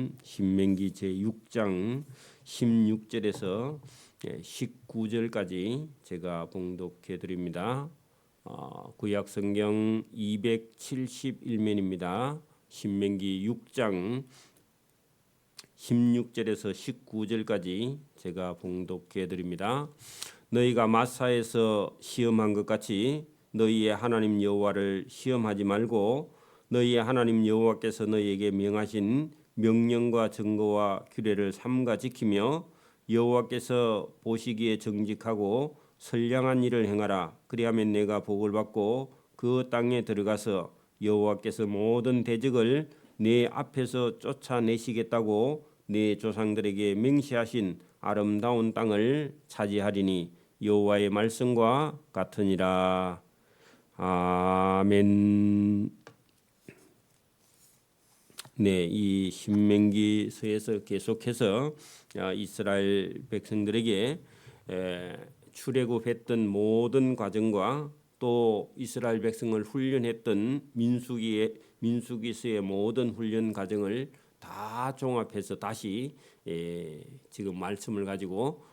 말씀 신명기 제6장 16절에서 19절까지 제가 봉독해 드립니다. 구약 성경 271면입니다. 신명기 6장 16절에서 19절까지 제가 봉독해 드립니다. 너희가 마사에서 시험한 것 같이 너희의 하나님 여호와를 시험하지 말고 너희의 하나님 여호와께서 너희에게 명하신 명령과 증거와 규례를 삼가 지키며 여호와께서 보시기에 정직하고 선량한 일을 행하라. 그리하면 내가 복을 받고 그 땅에 들어가서 여호와께서 모든 대적을 내 앞에서 쫓아내시겠다고 내 조상들에게 맹세하신 아름다운 땅을 차지하리니 여호와의 말씀과 같으니라. 아멘. 네, 이 신명기서에서 계속해서 이스라엘 백성들에게 출애굽했던 모든 과정과 또 이스라엘 백성을 훈련했던 민수기서의 모든 훈련 과정을 다 종합해서 다시 지금 말씀을 가지고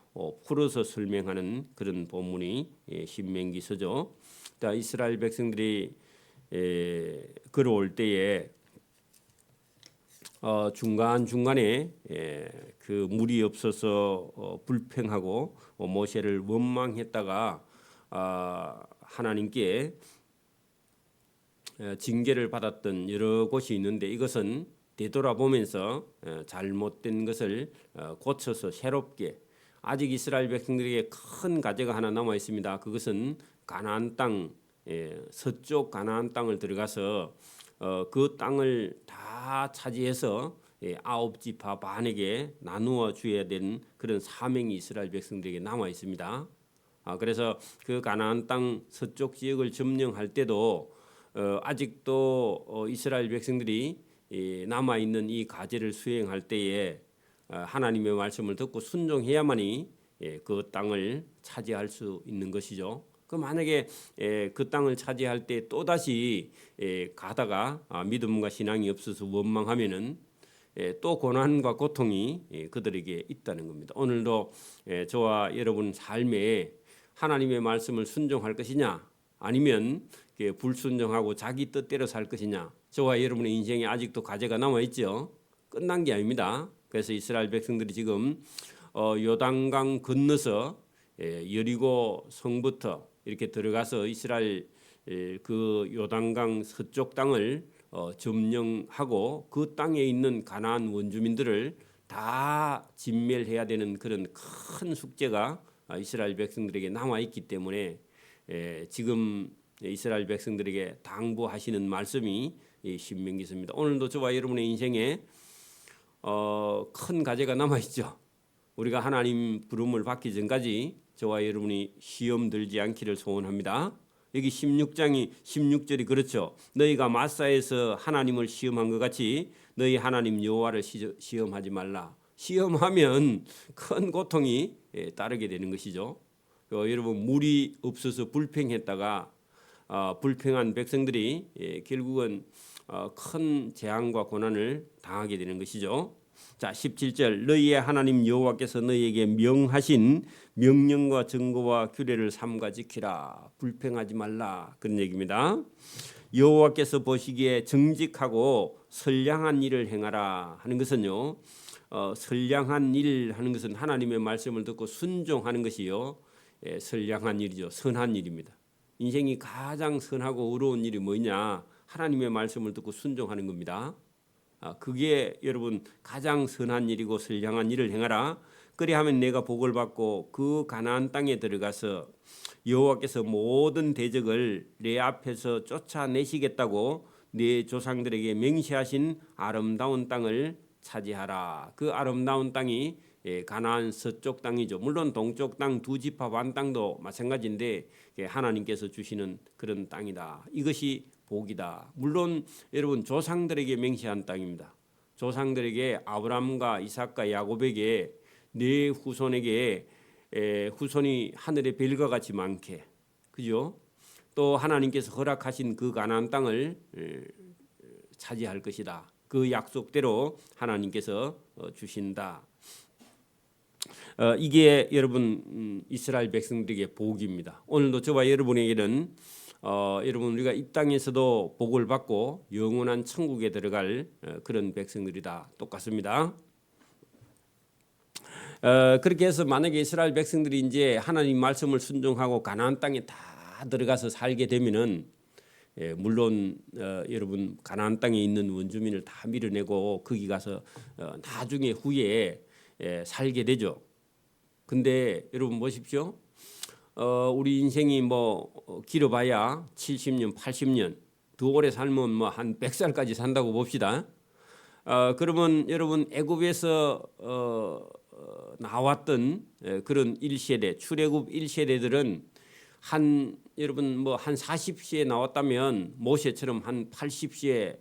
풀어서 설명하는 그런 본문이 신명기서죠. 이스라엘 백성들이 걸어올 때에 중간중간에 그 물이 없어서 불평하고 모세를 원망했다가 하나님께 징계를 받았던 여러 곳이 있는데 이것은 되돌아보면서 잘못된 것을 고쳐서 새롭게 아직 이스라엘 백성들에게 큰 과제가 하나 남아 있습니다. 그것은 가나안 땅 서쪽 가나안 땅을 들어가서 그 땅을 다 차지해서 9지파 반에게 나누어 줘야 되는 그런 사명이 이스라엘 백성들에게 남아 있습니다. 그래서 그 가나안 땅 서쪽 지역을 점령할 때도 아직도 이스라엘 백성들이 남아 있는 이 과제를 수행할 때에 하나님의 말씀을 듣고 순종해야만이 그 땅을 차지할 수 있는 것이죠. 만약에 그 땅을 차지할 때 또 다시 가다가 믿음과 신앙이 없어서 원망하면은 또 고난과 고통이 그들에게 있다는 겁니다. 오늘도 저와 여러분 삶에 하나님의 말씀을 순종할 것이냐 아니면 불순종하고 자기 뜻대로 살 것이냐, 저와 여러분의 인생에 아직도 과제가 남아 있죠. 끝난 게 아닙니다. 그래서 이스라엘 백성들이 지금 요단강 건너서 여리고 성부터 이렇게 들어가서 이스라엘 그 요단강 서쪽 땅을 점령하고 그 땅에 있는 가나안 원주민들을 다 진멸해야 되는 그런 큰 숙제가 이스라엘 백성들에게 남아 있기 때문에 지금 이스라엘 백성들에게 당부하시는 말씀이 신명기서입니다. 오늘도 저와 여러분의 인생에 큰 과제가 남아 있죠. 우리가 하나님 부름을 받기 전까지 저와 여러분이 시험 들지 않기를 소원합니다. 여기 16절이 그렇죠. 너희가 마사에서 하나님을 시험한 것 같이 너희 하나님 여호와를 시험하지 말라. 시험하면 큰 고통이 따르게 되는 것이죠. 여러분 물이 없어서 불평했다가 불평한 백성들이 결국은 큰 재앙과 고난을 당하게 되는 것이죠. 자, 17절 너희의 하나님 여호와께서 너희에게 명하신 명령과 증거와 규례를 삼가 지키라. 불평하지 말라. 그런 얘기입니다. 여호와께서 보시기에 정직하고 선량한 일을 행하라 하는 것은요. 선량한 일 하는 것은 하나님의 말씀을 듣고 순종하는 것이요. 선량한 일이죠. 선한 일입니다. 인생이 가장 선하고 의로운 일이 뭐냐? 하나님의 말씀을 듣고 순종하는 겁니다. 그게 여러분 가장 선한 일이고 선량한 일을 행하라. 그리하면 내가 복을 받고 그 가나안 땅에 들어가서 여호와께서 모든 대적을 내 앞에서 쫓아내시겠다고 내 조상들에게 맹세하신 아름다운 땅을 차지하라. 그 아름다운 땅이 가나안 서쪽 땅이죠. 물론 동쪽 땅 2지파 반 땅도 마찬가지인데 하나님께서 주시는 그런 땅이다. 이것이 복이다. 물론 여러분 조상들에게 맹세한 땅입니다. 조상들에게 아브라함과 이삭과 야곱에게 네 후손에게 후손이 하늘의 별과 같이 많게, 그죠? 또 하나님께서 허락하신 그 가나안 땅을 차지할 것이다. 그 약속대로 하나님께서 주신다. 이게 여러분 이스라엘 백성들에게 복입니다. 오늘도 저와 여러분에게는 여러분 우리가 이 땅에서도 복을 받고 영원한 천국에 들어갈 그런 백성들이다. 똑같습니다. 그렇게 해서 만약에 이스라엘 백성들이 이제 하나님 말씀을 순종하고 가나안 땅에 다 들어가서 살게 되면은 물론 여러분 가나안 땅에 있는 원주민을 다 밀어내고 거기 가서 나중에 후에 살게 되죠. 근데 여러분 보십시오. 우리 인생이 뭐 길어봐야 70년, 80년, 더 오래 살면 뭐 한 100살까지 산다고 봅시다. 그러면 여러분 애굽에서 나왔던 그런 1세대, 출애굽 1세대들은 여러분 뭐 한 40세에 나왔다면 모세처럼 한 80세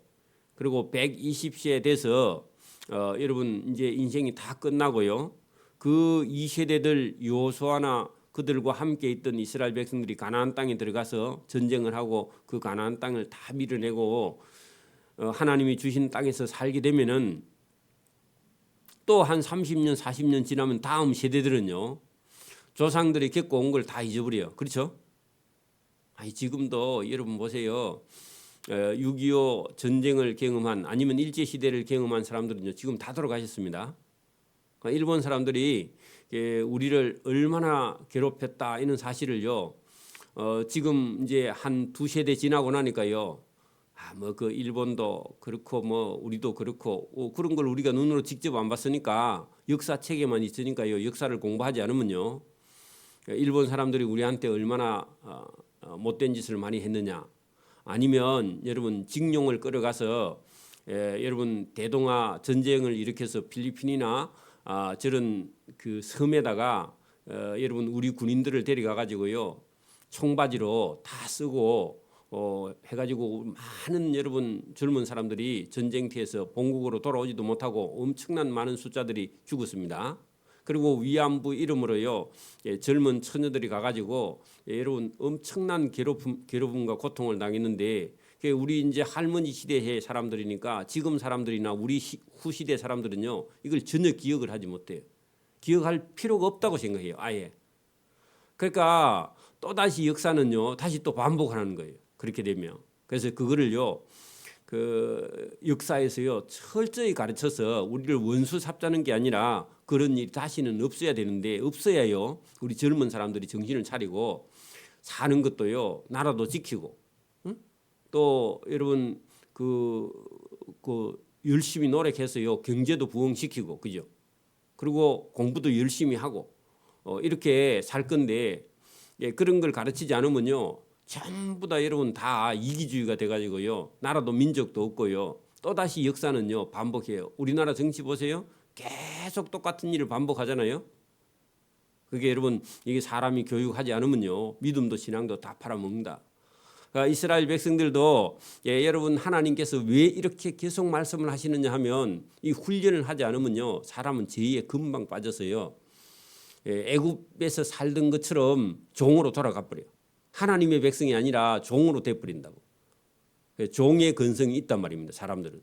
그리고 120세 돼서 여러분 이제 인생이 다 끝나고요. 그 2세대들 여호수아나 그들과 함께 있던 이스라엘 백성들이 가나안 땅에 들어가서 전쟁을 하고 그 가나안 땅을 다 밀어내고 하나님이 주신 땅에서 살게 되면은 또 한 30년, 40년 지나면 다음 세대들은요. 조상들이 겪어온 걸 다 잊어버려요. 그렇죠? 아니 지금도 여러분 보세요. 6.25 전쟁을 경험한 아니면 일제시대를 경험한 사람들은요. 지금 다 돌아가셨습니다. 일본 사람들이 우리를 얼마나 괴롭혔다 이런 사실을요. 지금 이제 한 2세대 지나고 나니까요. 뭐 그 일본도 그렇고 뭐 우리도 그렇고 그런 걸 우리가 눈으로 직접 안 봤으니까 역사책에만 있으니까요. 역사를 공부하지 않으면요. 일본 사람들이 우리한테 얼마나 못된 짓을 많이 했느냐. 아니면 여러분 징용을 끌어가서 여러분 대동아 전쟁을 일으켜서 필리핀이나 저런 그 섬에다가 여러분 우리 군인들을 데려가 가지고요 청바지로 다 쓰고 해가지고 많은 여러분 젊은 사람들이 전쟁터에서 본국으로 돌아오지도 못하고 엄청난 많은 숫자들이 죽었습니다. 그리고 위안부 이름으로요 젊은 처녀들이 가가지고 여러분 엄청난 괴롭힘과 고통을 당했는데 우리 이제 할머니 시대의 사람들이니까 지금 사람들이나 우리 후시대 사람들은요 이걸 전혀 기억을 하지 못해요. 기억할 필요가 없다고 생각해요. 아예. 그러니까 또 다시 역사는요 다시 또 반복하는 거예요. 그렇게 되면 그래서 그거를요 그 역사에서요 철저히 가르쳐서 우리를 원수 삼자는 게 아니라 그런 일이 다시는 없어야 되는데 없어야요 우리 젊은 사람들이 정신을 차리고 사는 것도요 나라도 지키고 또 여러분 그 열심히 노력해서요 경제도 부흥시키고 그죠? 그리고 공부도 열심히 하고 이렇게 살 건데 그런 걸 가르치지 않으면요 전부 다 여러분 다 이기주의가 돼가지고요 나라도 민족도 없고요 또 다시 역사는요 반복해요. 우리나라 정치 보세요 계속 똑같은 일을 반복하잖아요. 그게 여러분 이게 사람이 교육하지 않으면요 믿음도 신앙도 다 팔아먹는다. 그러니까 이스라엘 백성들도 여러분 하나님께서 왜 이렇게 계속 말씀을 하시느냐 하면 이 훈련을 하지 않으면요 사람은 죄에 금방 빠져서요 애굽에서 살던 것처럼 종으로 돌아가 버려요. 하나님의 백성이 아니라 종으로 돼버린다고. 종의 근성이 있단 말입니다. 사람들은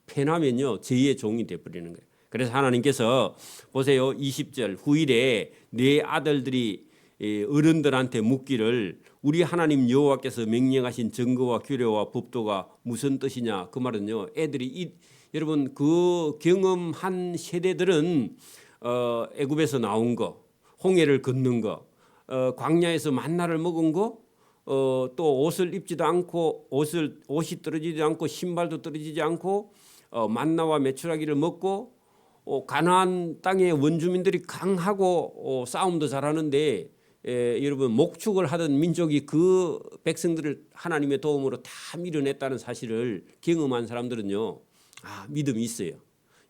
패나면요 죄의 종이 돼버리는 거예요. 그래서 하나님께서 보세요 20절 후일에 내 아들들이 어른들한테 묻기를 우리 하나님 여호와께서 명령하신 증거와 규례와 법도가 무슨 뜻이냐. 그 말은요 애들이 여러분 그 경험한 세대들은 애굽에서 나온 거 홍해를 건넌 거 광야에서 만나를 먹은 거 또 옷을 입지도 않고 옷이 떨어지지 않고 신발도 떨어지지 않고 만나와 메추라기를 먹고 가나안 땅의 원주민들이 강하고 싸움도 잘하는데 여러분 목축을 하던 민족이 그 백성들을 하나님의 도움으로 다 밀어냈다는 사실을 경험한 사람들은요 믿음이 있어요.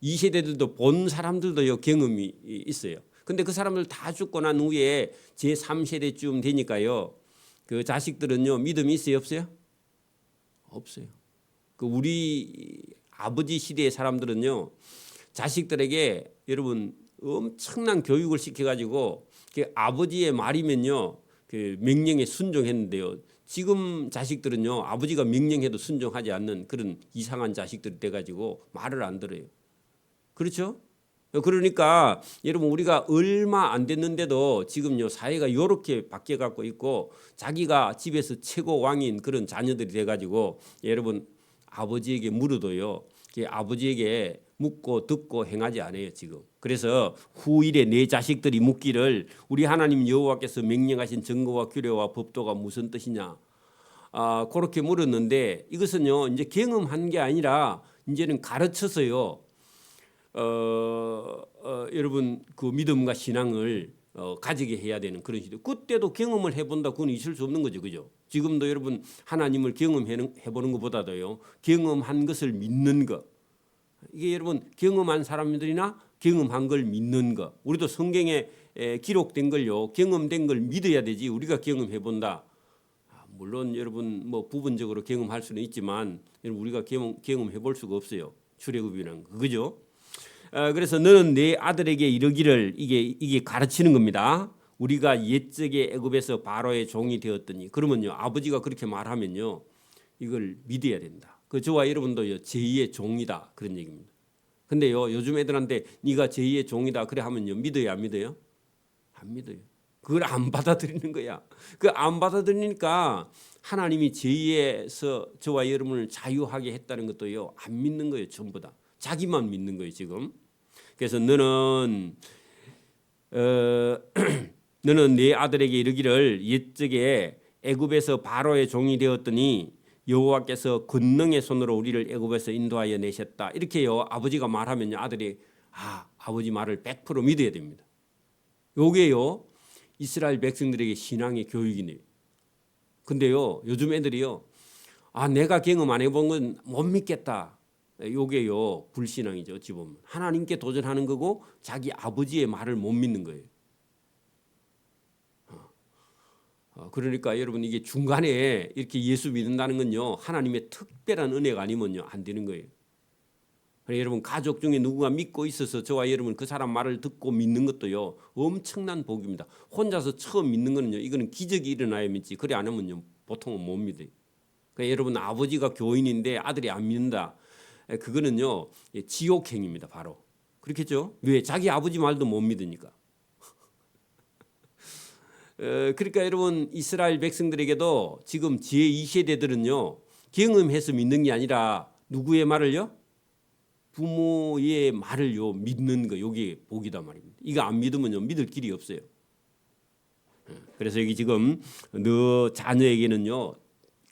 이 세대들도 본 사람들도요 경험이 있어요. 근데 그 사람들 다 죽고 난 후에 제3세대쯤 되니까요 그 자식들은요 믿음이 있어요 없어요? 없어요. 그 우리 아버지 시대의 사람들은요 자식들에게 여러분 엄청난 교육을 시켜가지고 그 아버지의 말이면요 그 명령에 순종했는데요 지금 자식들은요, 아버지가 명령해도 순종하지 않는 그런 이상한 자식들이 돼가지고 말을 안 들어요. 그렇죠? 그러니까 여러분, 우리가 얼마 안 됐는데도 지금요 사회가 이렇게 바뀌어갖고 있고, 자기가 집에서 최고 왕인 그런 자녀들이 돼가지고, 여러분 아버지에게 물어도요, 아버지에게 묻고 듣고 행하지 않아요 지금. 그래서 후일에 내 자식들이 묻기를 우리 하나님 여호와께서 명령하신 증거와 규례와 법도가 무슨 뜻이냐, 그렇게 물었는데, 이것은요 이제 경험한 게 아니라 이제는 가르쳐서요. 여러분 그 믿음과 신앙을 가지게 해야 되는 그런 시대. 그때도 경험을 해본다, 그건 있을 수 없는 거죠, 그죠? 지금도 여러분 하나님을 경험해보는 것보다도요, 경험한 것을 믿는 것. 이게 여러분 경험한 사람들이나 경험한 걸 믿는 것. 우리도 성경에 기록된 걸요, 경험된 걸 믿어야 되지. 우리가 경험해본다. 물론 여러분 뭐 부분적으로 경험할 수는 있지만 우리가 경험해볼 수가 없어요. 출애굽이라는 거, 그죠? 그래서 너는 내 아들에게 이르기를, 이게 가르치는 겁니다. 우리가 옛적에 애굽에서 바로의 종이 되었더니, 그러면요 아버지가 그렇게 말하면요 이걸 믿어야 된다. 그 저와 여러분도요 제2의 종이다, 그런 얘기입니다. 근데요 요즘 애들한테 네가 제2의 종이다 그래 하면요 믿어요 안 믿어요? 안 믿어요. 그걸 안 받아들이는 거야. 그 안 받아들이니까 하나님이 제2에서 저와 여러분을 자유하게 했다는 것도요 안 믿는 거예요. 전부 다 자기만 믿는 거예요 지금. 그래서 너는 너는 네 아들에게 이르기를 옛적에 애굽에서 바로의 종이 되었더니 여호와께서 권능의 손으로 우리를 애굽에서 인도하여 내셨다. 이렇게요 아버지가 말하면요 아들이 아버지 말을 100% 믿어야 됩니다. 요게요 이스라엘 백성들에게 신앙의 교육이네요. 근데요 요즘 애들이요 내가 경험 안 해본 건 못 믿겠다. 요게요 불신앙이죠. 어찌 보면 하나님께 도전하는 거고 자기 아버지의 말을 못 믿는 거예요. 그러니까 여러분 이게 중간에 이렇게 예수 믿는다는 건요 하나님의 특별한 은혜가 아니면요 안 되는 거예요. 여러분 가족 중에 누군가 믿고 있어서 저와 여러분 그 사람 말을 듣고 믿는 것도요 엄청난 복입니다. 혼자서 처음 믿는 거는요 이거는 기적이 일어나야 믿지, 그래 안 하면요 보통은 못 믿어요. 그러니까 여러분 아버지가 교인인데 아들이 안 믿는다, 그거는요 지옥행입니다. 바로 그렇겠죠. 왜? 자기 아버지 말도 못 믿으니까. 그러니까 여러분 이스라엘 백성들에게도 지금 제2세대들은요 경험해서 믿는 게 아니라 누구의 말을요? 부모의 말을요 믿는 거, 요게 복이다 말입니다. 이거 안 믿으면요 믿을 길이 없어요. 그래서 여기 지금 너 자녀에게는요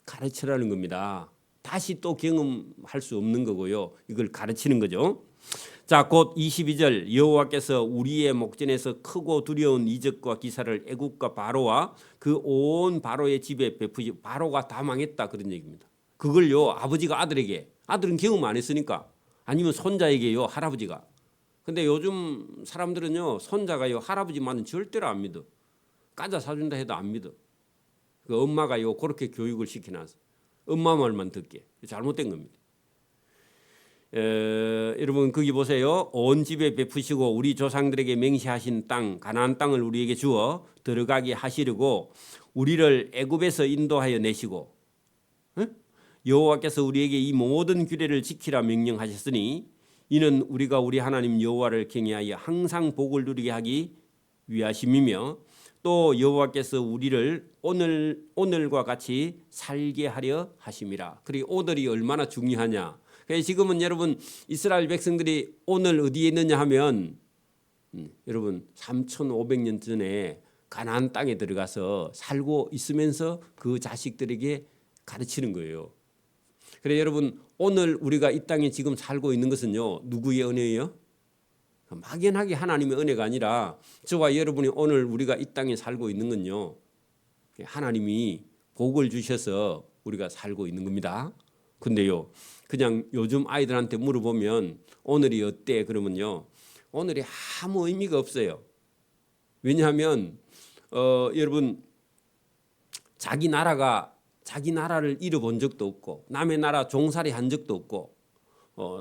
가르치라는 겁니다. 다시 또 경험할 수 없는 거고요. 이걸 가르치는 거죠. 자, 곧 22절 여호와께서 우리의 목전에서 크고 두려운 이적과 기사를 애국과 바로와 그 온 바로의 집에 베푸시. 바로가 다 망했다 그런 얘기입니다. 그걸요 아버지가 아들에게, 아들은 경험 안 했으니까, 아니면 손자에게요 할아버지가. 근데 요즘 사람들은요 손자가요 할아버지 말은 절대로 안 믿어. 과자 사준다 해도 안 믿어. 그 엄마가요 그렇게 교육을 시켜놔서 엄마 말만 듣게. 잘못된 겁니다. 여러분 거기 보세요. 온 집에 베푸시고 우리 조상들에게 맹세하신 땅 가나안 땅을 우리에게 주어 들어가게 하시려고 우리를 애굽에서 인도하여 내시고, 여호와께서 우리에게 이 모든 규례를 지키라 명령하셨으니 이는 우리가 우리 하나님 여호와를 경외하여 항상 복을 누리게 하기 위하심이며, 또 여호와께서 우리를 오늘과 같이 살게 하려 하심이라. 그리고 오늘이 얼마나 중요하냐. 지금은 여러분 이스라엘 백성들이 오늘 어디에 있느냐 하면 여러분 3,500년 전에 가나안 땅에 들어가서 살고 있으면서 그 자식들에게 가르치는 거예요. 그래 여러분 오늘 우리가 이 땅에 지금 살고 있는 것은요 누구의 은혜예요? 막연하게 하나님의 은혜가 아니라 저와 여러분이 오늘 우리가 이 땅에 살고 있는 건요 하나님이 복을 주셔서 우리가 살고 있는 겁니다. 근데요 그냥 요즘 아이들한테 물어보면 오늘이 어때? 그러면요 오늘이 아무 의미가 없어요. 왜냐하면 여러분 자기 나라를 잃어본 적도 없고 남의 나라 종살이 한 적도 없고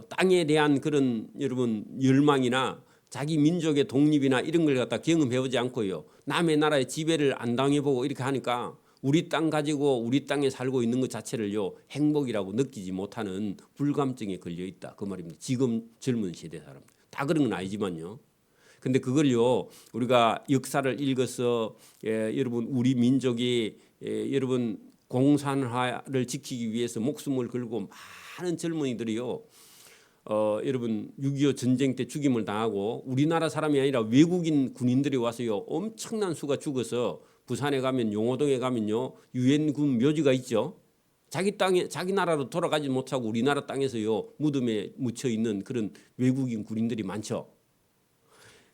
땅에 대한 그런 여러분 열망이나 자기 민족의 독립이나 이런 걸 갖다 경험해보지 않고요 남의 나라의 지배를 안 당해보고 이렇게 하니까 우리 땅 가지고 우리 땅에 살고 있는 것 자체를요 행복이라고 느끼지 못하는 불감증에 걸려 있다 그 말입니다. 지금 젊은 세대 사람 다 그런 건 아니지만요. 근데 그걸요 우리가 역사를 읽어서 여러분 우리 민족이 여러분 공산화를 지키기 위해서 목숨을 걸고 많은 젊은이들이요 여러분 6.25 전쟁 때 죽임을 당하고 우리나라 사람이 아니라 외국인 군인들이 와서요 엄청난 수가 죽어서 부산에 가면 용호동에 가면요 유엔군 묘지가 있죠. 자기 땅에 자기 나라로 돌아가지 못하고 우리나라 땅에서요 무덤에 묻혀 있는 그런 외국인 군인들이 많죠.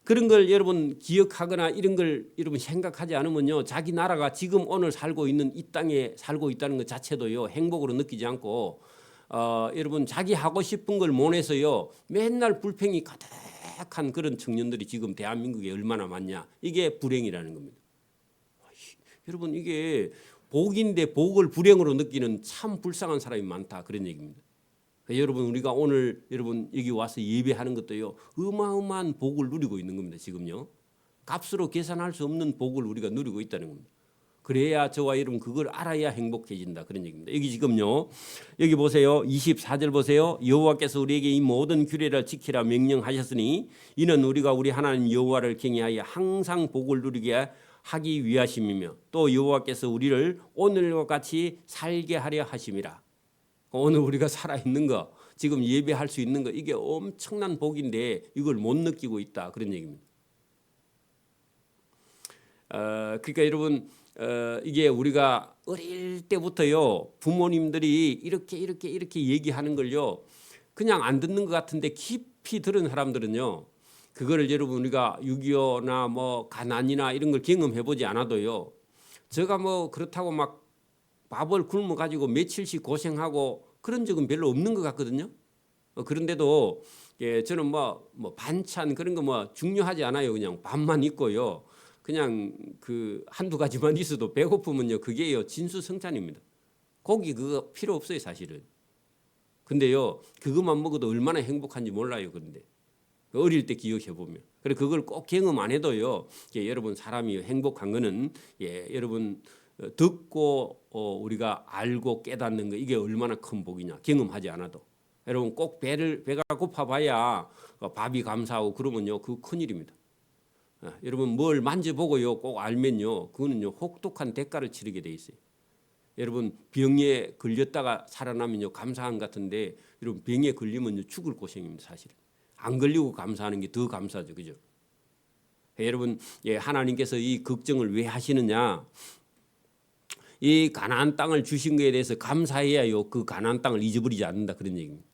그런 걸 여러분 기억하거나 이런 걸 여러분 생각하지 않으면요 자기 나라가 지금 오늘 살고 있는 이 땅에 살고 있다는 것 자체도요 행복으로 느끼지 않고 여러분 자기 하고 싶은 걸 못 해서요 맨날 불평이 가득한 그런 청년들이 지금 대한민국에 얼마나 많냐. 이게 불행이라는 겁니다. 여러분 이게 복인데 복을 불행으로 느끼는 참 불쌍한 사람이 많다 그런 얘기입니다. 여러분 우리가 오늘 여러분 여기 와서 예배하는 것도요 어마어마한 복을 누리고 있는 겁니다. 지금요 값으로 계산할 수 없는 복을 우리가 누리고 있다는 겁니다. 그래야 저와 여러분 그걸 알아야 행복해진다 그런 얘기입니다. 여기 지금요 여기 보세요 24절 보세요. 여호와께서 우리에게 이 모든 규례를 지키라 명령하셨으니 이는 우리가 우리 하나님 여호와를 경외하여 항상 복을 누리게 하기 위하심이며 또 여호와께서 우리를 오늘과 같이 살게 하려 하심이라. 오늘 우리가 살아있는 거 지금 예배할 수 있는 거 이게 엄청난 복인데 이걸 못 느끼고 있다 그런 얘기입니다. 그러니까 여러분 이게 우리가 어릴 때부터요 부모님들이 이렇게 얘기하는 걸요 그냥 안 듣는 것 같은데 깊이 들은 사람들은요 그거를 여러분 우리가 6.25나 뭐 가난이나 이런 걸 경험해 보지 않아도요 제가 뭐 그렇다고 막 밥을 굶어 가지고 며칠씩 고생하고 그런 적은 별로 없는 것 같거든요. 그런데도 저는 뭐 반찬 그런 거 뭐 중요하지 않아요. 그냥 밥만 있고요. 그냥 그 한두 가지만 있어도 배고프면요 그게요 진수성찬입니다. 고기 그거 필요 없어요 사실은. 근데요 그것만 먹어도 얼마나 행복한지 몰라요. 그런데 어릴 때 기억해 보면 그래 그걸 꼭 경험 안 해도요 여러분 사람이 행복한 거는 여러분 듣고 우리가 알고 깨닫는 거 이게 얼마나 큰 복이냐 경험하지 않아도 여러분 꼭 배가 고파봐야 밥이 감사하고 그러면요 그 큰일입니다. 여러분 뭘 만져보고요 꼭 알면요 그거는요 혹독한 대가를 치르게 돼 있어요. 여러분 병에 걸렸다가 살아나면요 감사한 같은데 여러분 병에 걸리면요 죽을 고생입니다. 사실 안 걸리고 감사하는 게 더 감사죠. 그죠? 여러분 하나님께서 이 걱정을 왜 하시느냐. 이 가나안 땅을 주신 것에 대해서 감사해야요 그 가나안 땅을 잊어버리지 않는다 그런 얘기입니다.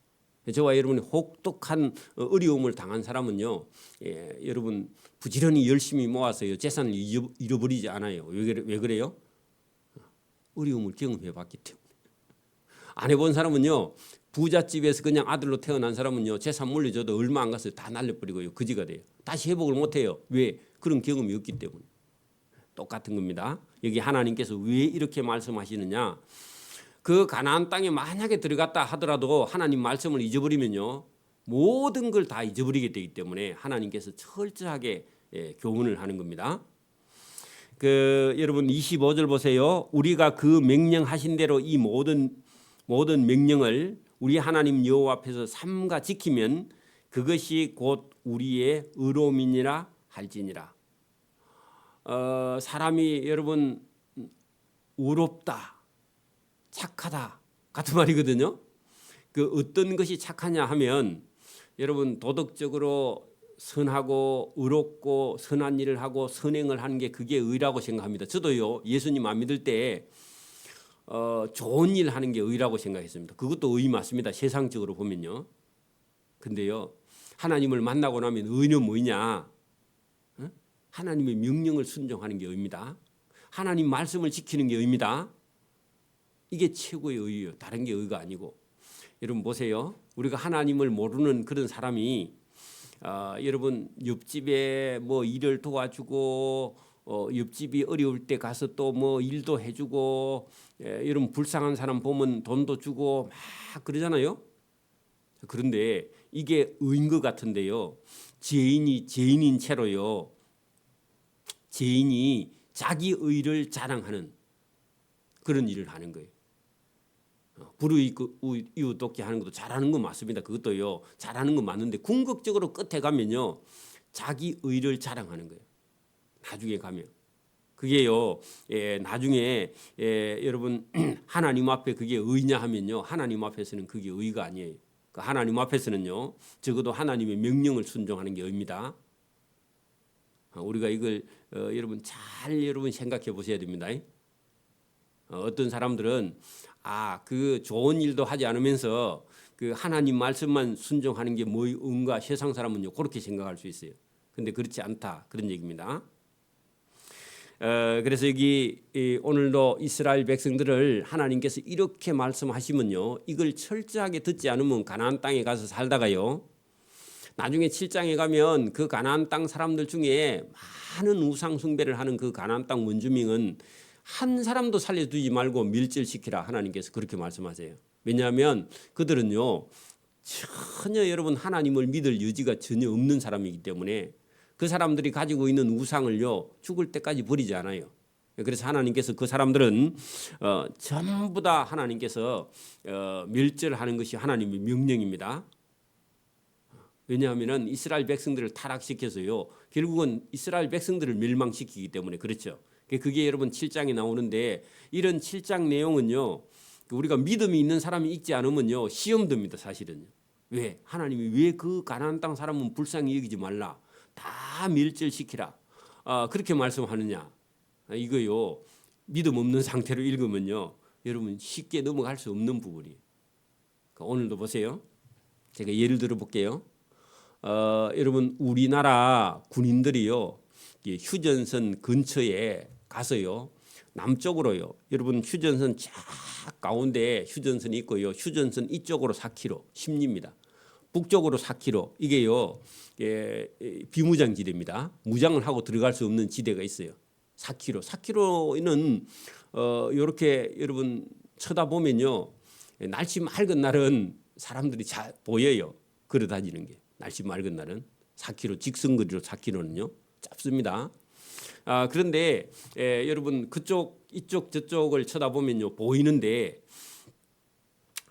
저와 여러분이 혹독한 어려움을 당한 사람은요 여러분 부지런히 열심히 모아서요 재산을 잃어버리지 않아요. 왜 그래요? 어려움을 경험해 봤기 때문에. 안 해본 사람은요 부잣집에서 그냥 아들로 태어난 사람은요 재산 물려줘도 얼마 안 갔어요. 다 날려버리고요 거지가 돼요. 다시 회복을 못해요. 왜? 그런 경험이 없기 때문에. 똑같은 겁니다. 여기 하나님께서 왜 이렇게 말씀하시느냐. 그 가나안 땅에 만약에 들어갔다 하더라도 하나님 말씀을 잊어버리면요 모든 걸 다 잊어버리게 되기 때문에 하나님께서 철저하게 교훈을 하는 겁니다. 여러분 25절 보세요. 우리가 그 명령하신 대로 이 모든 명령을 우리 하나님 여호와 앞에서 삼가 지키면 그것이 곧 우리의 의로움이니라 할지니라. 사람이 여러분 의롭다, 착하다 같은 말이거든요. 그 어떤 것이 착하냐 하면 여러분 도덕적으로 선하고 의롭고 선한 일을 하고 선행을 하는 게 그게 의라고 생각합니다. 저도요 예수님 안 믿을 때 좋은 일 하는 게 의라고 생각했습니다. 그것도 의 맞습니다. 세상적으로 보면요. 근데요 하나님을 만나고 나면 의는 뭐냐? 하나님의 명령을 순종하는 게 의입니다. 하나님 말씀을 지키는 게 의입니다. 이게 최고의 의예요. 다른 게 의가 아니고. 여러분 보세요. 우리가 하나님을 모르는 그런 사람이 여러분 옆집에 뭐 일을 도와주고 옆집이 어려울 때 가서 또 뭐 일도 해주고 여러분 불쌍한 사람 보면 돈도 주고 막 그러잖아요. 그런데 이게 의인 것 같은데요. 죄인인 채로요. 죄인이 자기 의를 자랑하는 그런 일을 하는 거예요. 불의이웃 돕기 하는 것도 잘하는 거 맞습니다. 그것도요 잘하는 거 맞는데 궁극적으로 끝에 가면요 자기 의를 자랑하는 거예요. 나중에 가면 그게요 나중에 여러분 하나님 앞에 그게 의냐 하면요 하나님 앞에서는 그게 의가 아니에요. 그 하나님 앞에서는요 적어도 하나님의 명령을 순종하는 게 의입니다. 우리가 이걸 여러분 잘 여러분 생각해 보셔야 됩니다. 어떤 사람들은 그 좋은 일도 하지 않으면서 그 하나님 말씀만 순종하는 게 뭐 의인가 세상 사람은요 그렇게 생각할 수 있어요. 근데 그렇지 않다 그런 얘기입니다. 그래서 여기 오늘도 이스라엘 백성들을 하나님께서 이렇게 말씀하시면요 이걸 철저하게 듣지 않으면 가나안 땅에 가서 살다가요 나중에 7장에 가면 그 가나안 땅 사람들 중에 많은 우상 숭배를 하는 그 가나안 땅 원주민은 한 사람도 살려두지 말고 밀절시키라 하나님께서 그렇게 말씀하세요. 왜냐하면 그들은요 전혀 여러분 하나님을 믿을 여지가 전혀 없는 사람이기 때문에 그 사람들이 가지고 있는 우상을요 죽을 때까지 버리지 않아요. 그래서 하나님께서 그 사람들은 전부 다 하나님께서 멸절하는 것이 하나님의 명령입니다. 왜냐하면 이스라엘 백성들을 타락시켜서요 결국은 이스라엘 백성들을 멸망시키기 때문에 그렇죠. 그게 여러분 7장에 나오는데 이런 7장 내용은요 우리가 믿음이 있는 사람이 읽지 않으면요 시험 듭니다. 사실은요. 왜? 하나님이 왜 그 가나안 땅 사람은 불쌍히 여기지 말라 다 멸절시키라 그렇게 말씀하느냐 이거요 믿음 없는 상태로 읽으면요 여러분 쉽게 넘어갈 수 없는 부분이에요. 그러니까 오늘도 보세요. 제가 예를 들어 볼게요. 여러분 우리나라 군인들이요 휴전선 근처에 가서요 남쪽으로요 여러분 휴전선 쫙 가운데 휴전선이 있고요 휴전선 이쪽으로 4km 심리입니다. 북쪽으로 4km 이게요 비무장지대입니다. 무장을 하고 들어갈 수 없는 지대가 있어요. 4km 4km는 이렇게 여러분 쳐다보면요 날씨 맑은 날은 사람들이 잘 보여요. 걸어다니는 게 날씨 맑은 날은 4km 직선거리로 4km는요 짧습니다. 그런데 여러분 그쪽 이쪽 저쪽을 쳐다보면요 보이는데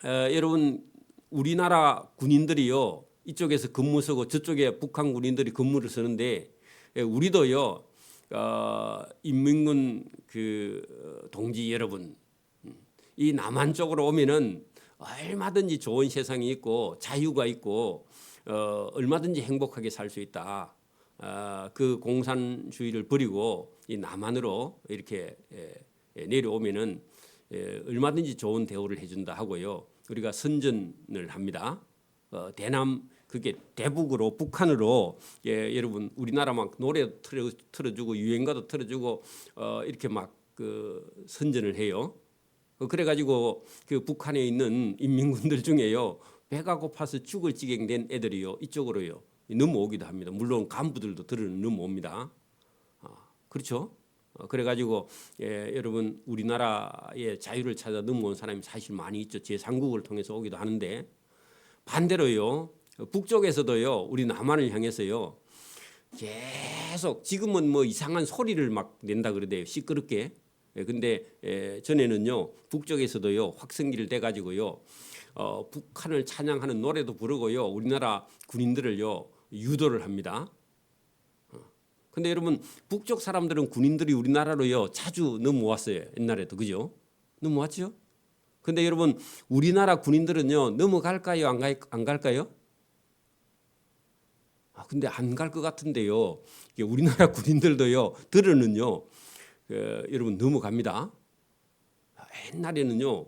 여러분 우리나라 군인들이요 이쪽에서 근무 서고 저쪽에 북한 군인들이 근무를 서는데 우리도요 인민군 그 동지 여러분 이 남한 쪽으로 오면은 얼마든지 좋은 세상이 있고 자유가 있고 얼마든지 행복하게 살 수 있다. 그 공산주의를 버리고 이 남한으로 이렇게 내려오면은 얼마든지 좋은 대우를 해준다 하고요. 우리가 선전을 합니다. 대남 그게 대북으로 북한으로 여러분 우리나라 막 노래 틀어주고 유행가도 틀어주고 이렇게 막 그 선전을 해요. 그래가지고 그 북한에 있는 인민군들 중에요 배가 고파서 죽을 지경 된 애들이요 이쪽으로요 넘어오기도 합니다. 물론 간부들도 들은 넘어옵니다. 그렇죠? 그래가지고 여러분 우리나라의 자유를 찾아 넘어온 사람이 사실 많이 있죠. 제3국을 통해서 오기도 하는데 반대로요 북쪽에서도요 우리 남한을 향해서요 계속 지금은 뭐 이상한 소리를 막 낸다 그러대요. 시끄럽게. 근데 전에는요 북쪽에서도요 확성기를 대가지고요 북한을 찬양하는 노래도 부르고요 우리나라 군인들을요 유도를 합니다. 근데 여러분 북쪽 사람들은 군인들이 우리나라로요 자주 넘어왔어요. 옛날에도 그죠? 넘어왔죠? 근데 여러분 우리나라 군인들은요 넘어갈까요? 안 갈까요? 근데 안 갈 것 같은데요. 우리나라 군인들도요 들으는요 여러분 넘어갑니다. 옛날에는요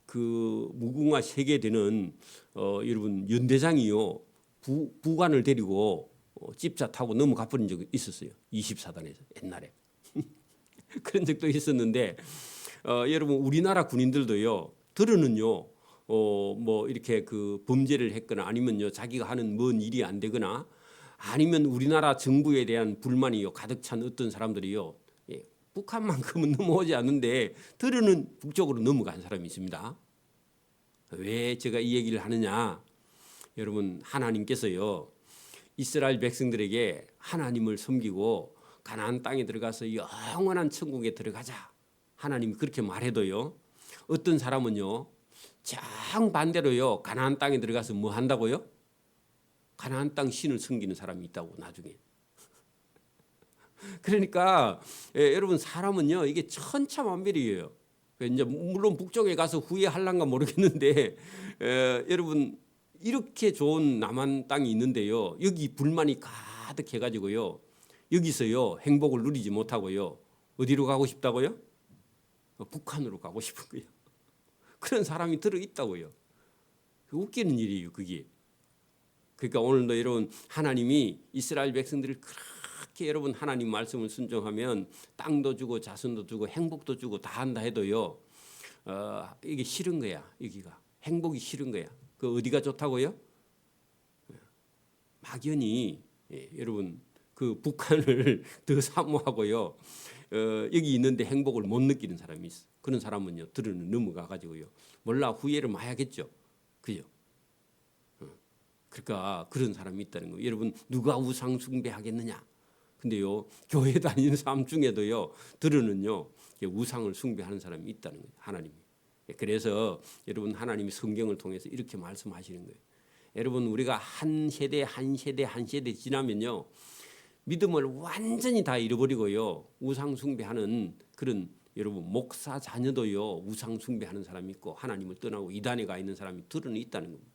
그 무궁화 세계대는 여러분 연대장이요 부관을 데리고 집차 타고 넘어가 버린 적이 있었어요. 24단에서 옛날에 그런 적도 있었는데 여러분 우리나라 군인들도요 들으는요 뭐 이렇게 그 범죄를 했거나 아니면요 자기가 하는 뭔 일이 안 되거나 아니면 우리나라 정부에 대한 불만이요 가득 찬 어떤 사람들이요 북한만큼은 넘어오지 않는데 들으는 북쪽으로 넘어간 사람이 있습니다. 왜 제가 이 얘기를 하느냐? 여러분 하나님께서요 이스라엘 백성들에게 하나님을 섬기고 가나안 땅에 들어가서 영원한 천국에 들어가자 하나님이 그렇게 말해도요. 어떤 사람은요. 정반대로요. 가나안 땅에 들어가서 뭐 한다고요? 가나안 땅 신을 섬기는 사람이 있다고 나중에. 그러니까 여러분 사람은요. 이게 천차만별이에요. 이제 물론 북쪽에 가서 후회할란가 모르겠는데 여러분 이렇게 좋은 남한 땅이 있는데요. 여기 불만이 가득해가지고요. 여기서요 행복을 누리지 못하고요. 어디로 가고 싶다고요? 북한으로 가고 싶은 거예요. 그런 사람이 들어 있다고요. 웃기는 일이에요, 그게. 그러니까 오늘도 여러분 하나님이 이스라엘 백성들을 그렇게 여러분 하나님 말씀을 순종하면 땅도 주고 자손도 주고 행복도 주고 다 한다 해도요. 이게 싫은 거야. 여기가 행복이 싫은 거야. 그 어디가 좋다고요? 막연히 여러분 그 북한을 더 사모하고요. 여기 있는데 행복을 못 느끼는 사람이 있어. 그런 사람은요 들으는 넘어가 가지고요. 몰라 후회를 많이 하겠죠. 그죠? 그러니까 그런 사람이 있다는 거예요. 여러분 누가 우상 숭배하겠느냐? 근데요 교회 다니는 사람 중에도요 들으는요 우상을 숭배하는 사람이 있다는 거예요. 하나님이. 그래서 여러분 하나님이 성경을 통해서 이렇게 말씀하시는 거예요. 여러분 우리가 한 세대 지나면요 믿음을 완전히 다 잃어버리고요 우상 숭배하는 그런 여러분 목사 자녀도요 우상 숭배하는 사람이 있고 하나님을 떠나고 이단에 가 있는 사람이 들은 있다는 겁니다.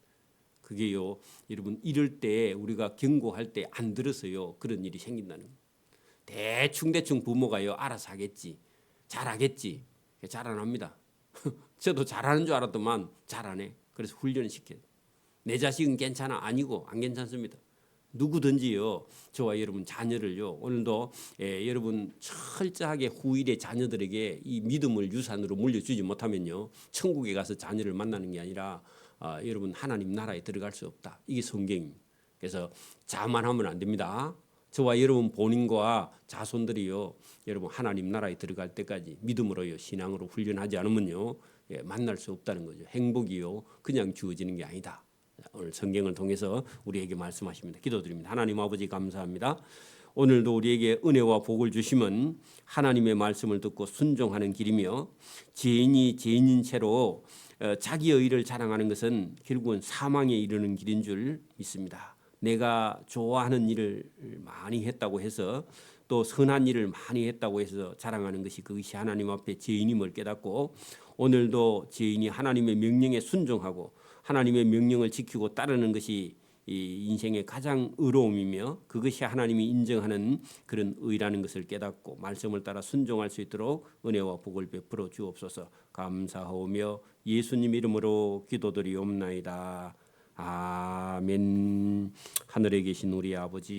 그게요 여러분 이럴 때 우리가 경고할 때 안 들어서요 그런 일이 생긴다는 겁니다. 대충 부모가요 알아서 하겠지 잘하겠지 잘 안 합니다. 저도 잘하는 줄 알았더만 잘 안 해. 그래서 훈련을 시켜요. 내 자식은 괜찮아 아니고 안 괜찮습니다. 누구든지요 저와 여러분 자녀를요 오늘도 여러분 철저하게 후일의 자녀들에게 이 믿음을 유산으로 물려주지 못하면요 천국에 가서 자녀를 만나는 게 아니라 여러분 하나님 나라에 들어갈 수 없다. 이게 성경입니다. 그래서 자만하면 안 됩니다. 저와 여러분 본인과 자손들이요 여러분 하나님 나라에 들어갈 때까지 믿음으로요 신앙으로 훈련하지 않으면요 만날 수 없다는 거죠. 행복이요 그냥 주어지는 게 아니다. 오늘 성경을 통해서 우리에게 말씀하십니다. 기도드립니다. 하나님 아버지 감사합니다. 오늘도 우리에게 은혜와 복을 주시면 하나님의 말씀을 듣고 순종하는 길이며 죄인이 죄인인 채로 자기의 의를 자랑하는 것은 결국은 사망에 이르는 길인 줄 믿습니다. 내가 좋아하는 일을 많이 했다고 해서 또 선한 일을 많이 했다고 해서 자랑하는 것이 그것이 하나님 앞에 죄인임을 깨닫고 오늘도 죄인이 하나님의 명령에 순종하고 하나님의 명령을 지키고 따르는 것이 이 인생의 가장 의로움이며 그것이 하나님이 인정하는 그런 의라는 것을 깨닫고 말씀을 따라 순종할 수 있도록 은혜와 복을 베풀어 주옵소서. 감사하오며 예수님 이름으로 기도드리옵나이다. 아멘. 하늘에 계신 우리 아버지